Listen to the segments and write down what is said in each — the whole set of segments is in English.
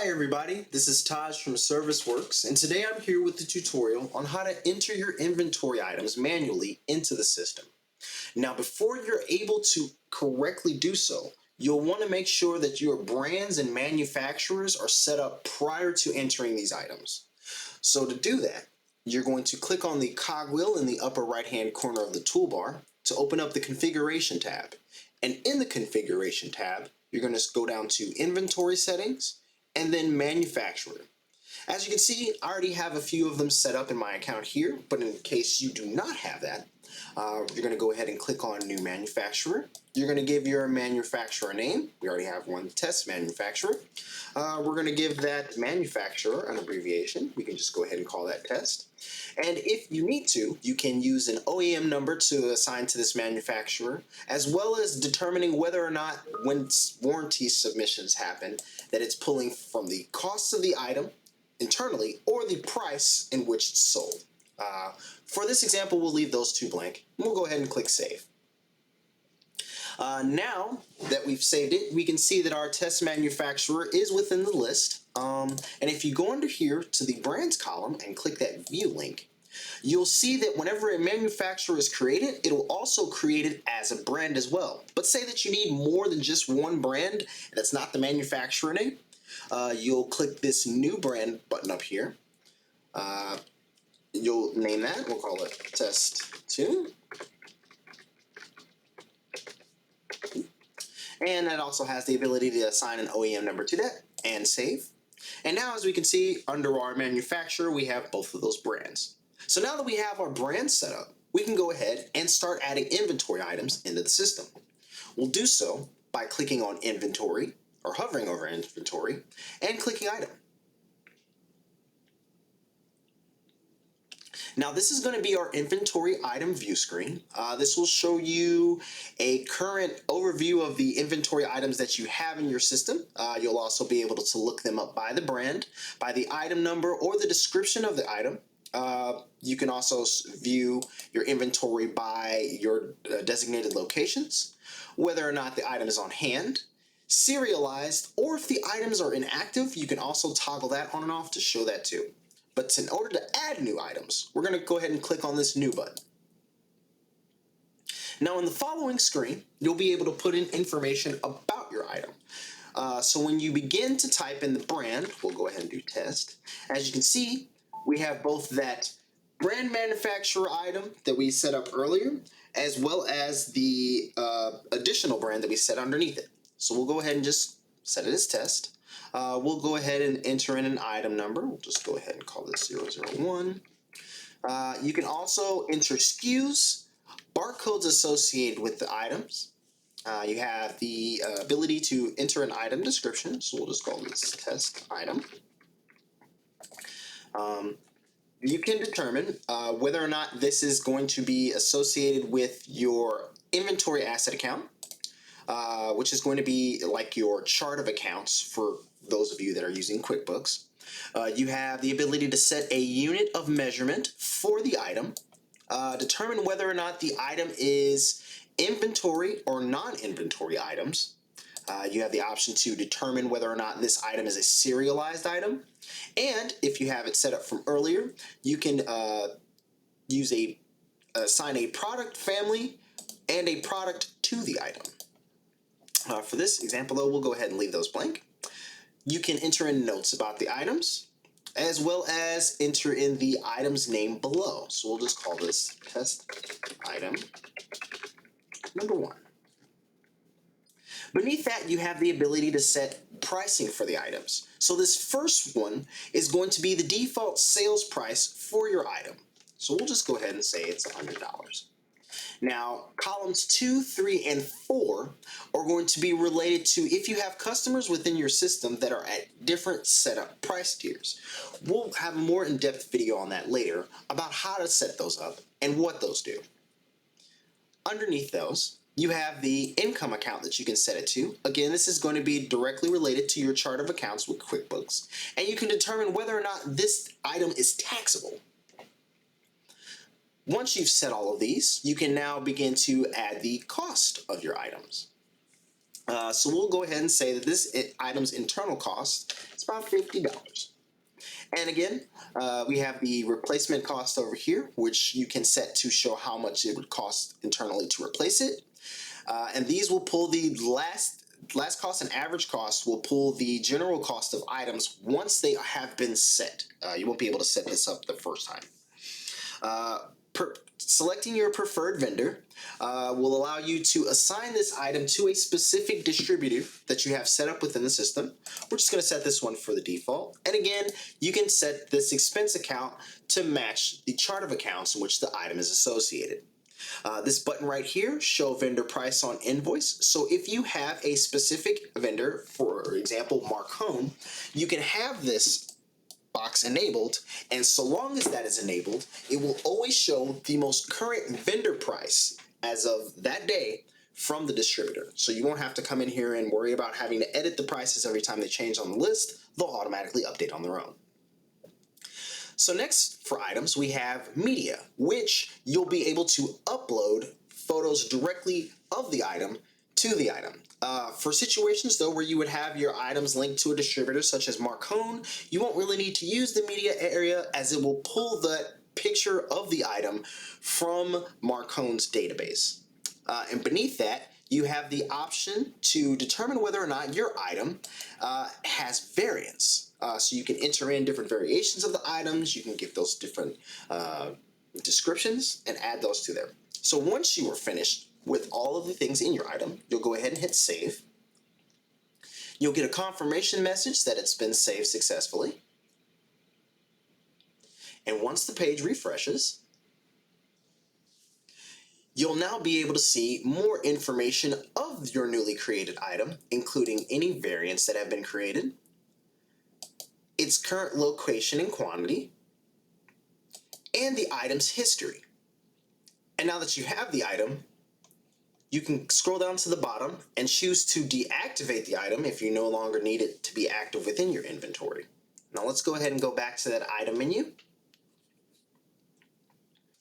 Hi everybody, this is Taj from ServiceWorks, and today I'm here with the tutorial on how to enter your inventory items manually into the system. Now before you're able to correctly do so, you'll want to make sure that your brands and manufacturers are set up prior to entering these items. So to do that, you're going to click on the cogwheel in the upper right hand corner of the toolbar to open up the Configuration tab. And in the Configuration tab, you're going to go down to Inventory Settings and then Manufacturer. As you can see, I already have a few of them set up in my account here, but in case you do not have that, you're going to go ahead and click on New Manufacturer. You're going to give your manufacturer name. We already have one, Test Manufacturer. We're going to give that manufacturer an abbreviation. We can just go ahead and call that Test. And if you need to, you can use an OEM number to assign to this manufacturer, as well as determining whether or not, when warranty submissions happen, that it's pulling from the cost of the item internally or the price in which it's sold. For this example, we'll leave those two blank. We'll go ahead and click Save. Now that we've saved it, we can see that our test manufacturer is within the list. And if you go under here to the brands column and click that view link, you'll see that whenever a manufacturer is created, it'll also create it as a brand as well. But say that you need more than just one brand, and that's not the manufacturer name, you'll click this new brand button up here. You'll name that, we'll call it Test 2. And that also has the ability to assign an OEM number to that and save. And now as we can see, under our manufacturer, we have both of those brands. So now that we have our brands set up, we can go ahead and start adding inventory items into the system. We'll do so by clicking on Inventory, or hovering over Inventory, and clicking Item. Now this is going to be our inventory item view screen. This will show you a current overview of the inventory items that you have in your system. You'll also be able to look them up by the brand, by the item number, or the description of the item. You can also view your inventory by your designated locations, whether or not the item is on hand, serialized, or if the items are inactive, you can also toggle that on and off to show that too. But in order to add new items, we're going to go ahead and click on this New button. Now in the following screen, you'll be able to put in information about your item. So when you begin to type in the brand, we'll go ahead and do Test. As you can see, we have both that brand manufacturer item that we set up earlier, as well as the additional brand that we set underneath it. So we'll go ahead and just set it as Test. We'll go ahead and enter in an item number. We'll just go ahead and call this 001. You can also enter SKUs, barcodes associated with the items. You have the ability to enter an item description, so we'll just call this Test Item. You can determine whether or not this is going to be associated with your inventory asset account, which is going to be like your chart of accounts for those of you that are using QuickBooks. You have the ability to set a unit of measurement for the item, determine whether or not the item is inventory or non-inventory items. You have the option to determine whether or not this item is a serialized item. And if you have it set up from earlier, you can assign a product family and a product to the item. For this example though, we'll go ahead and leave those blank. You can enter in notes about the items, as well as enter in the item's name below. So we'll just call this Test Item number 1. Beneath that, you have the ability to set pricing for the items. So this first one is going to be the default sales price for your item. So we'll just go ahead and say it's $100. Now, columns 2, 3, and 4 are going to be related to if you have customers within your system that are at different setup price tiers. We'll have a more in-depth video on that later about how to set those up and what those do. Underneath those, you have the income account that you can set it to. Again, this is going to be directly related to your chart of accounts with QuickBooks, and you can determine whether or not this item is taxable. Once you've set all of these, you can now begin to add the cost of your items. So we'll go ahead and say that this item's internal cost is about $50. And again, we have the replacement cost over here, which you can set to show how much it would cost internally to replace it. And these will pull the last cost and average cost will pull the general cost of items once they have been set. You won't be able to set this up the first time. Selecting your preferred vendor will allow you to assign this item to a specific distributor that you have set up within the system. We're just going to set this one for the default. And again, you can set this expense account to match the chart of accounts in which the item is associated. This button right here, show vendor price on invoice. So if you have a specific vendor, for example, Marcone, you can have this box enabled, and so long as that is enabled, it will always show the most current vendor price as of that day from the distributor. So you won't have to come in here and worry about having to edit the prices every time they change on the list. They'll automatically update on their own. So next for items, we have media, which you'll be able to upload photos directly of the item to the item. For situations though where you would have your items linked to a distributor such as Marcone, you won't really need to use the media area as it will pull that picture of the item from Marcone's database. And beneath that, you have the option to determine whether or not your item has variants. So you can enter in different variations of the items, you can give those different descriptions and add those to there. So once you are finished with all of the things in your item, you'll go ahead and hit save. You'll get a confirmation message that it's been saved successfully. And once the page refreshes, you'll now be able to see more information of your newly created item, including any variants that have been created, its current location and quantity, and the item's history. And now that you have the item, you can scroll down to the bottom and choose to deactivate the item if you no longer need it to be active within your inventory. Now let's go ahead and go back to that item menu.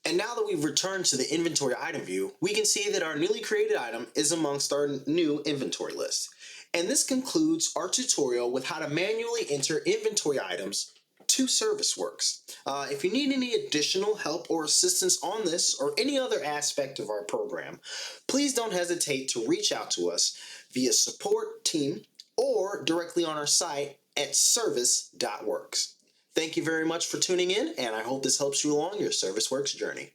And now that we've returned to the inventory item view, we can see that our newly created item is amongst our new inventory list. And this concludes our tutorial with how to manually enter inventory items to ServiceWorks. If you need any additional help or assistance on this or any other aspect of our program, please don't hesitate to reach out to us via support team or directly on our site at service.works. Thank you very much for tuning in, and I hope this helps you along your ServiceWorks journey.